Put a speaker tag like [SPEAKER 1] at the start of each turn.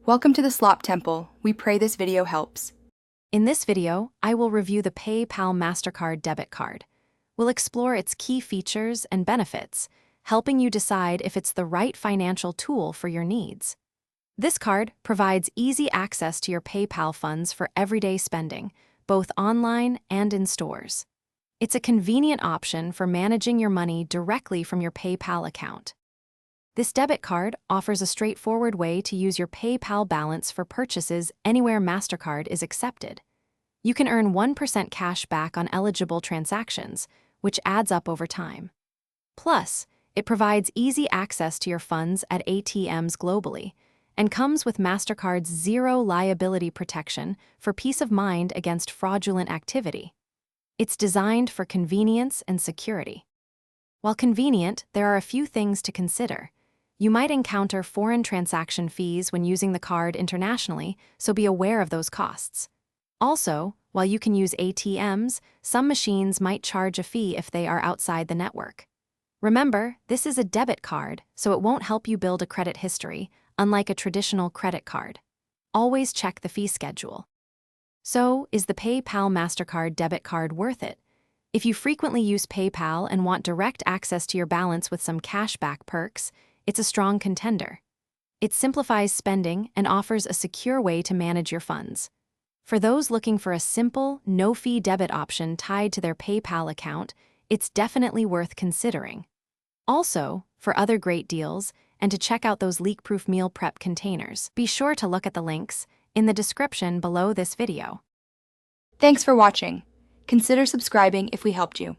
[SPEAKER 1] Welcome to the Slop Temple. We pray this video helps.
[SPEAKER 2] In this video, I will review the PayPal Mastercard debit card. We'll explore its key features and benefits, helping you decide if it's the right financial tool for your needs. This card provides easy access to your PayPal funds for everyday spending, both online and in stores. It's a convenient option for managing your money directly from your PayPal account. This debit card offers a straightforward way to use your PayPal balance for purchases anywhere Mastercard is accepted. You can earn 1% cash back on eligible transactions, which adds up over time. Plus, it provides easy access to your funds at ATMs globally and comes with Mastercard's zero liability protection for peace of mind against fraudulent activity. It's designed for convenience and security. While convenient, there are a few things to consider. You might encounter foreign transaction fees when using the card internationally, so be aware of those costs. Also, while you can use ATMs, some machines might charge a fee if they are outside the network. Remember, this is a debit card, so it won't help you build a credit history, unlike a traditional credit card. Always check the fee schedule. So, is the PayPal Mastercard debit card worth it? If you frequently use PayPal and want direct access to your balance with some cashback perks, it's a strong contender. It simplifies spending and offers a secure way to manage your funds. For those looking for a simple, no-fee debit option tied to their PayPal account, it's definitely worth considering. Also, for other great deals, and to check out those leak-proof meal prep containers, be sure to look at the links in the description below this video.
[SPEAKER 1] Thanks for watching. Consider subscribing if we helped you.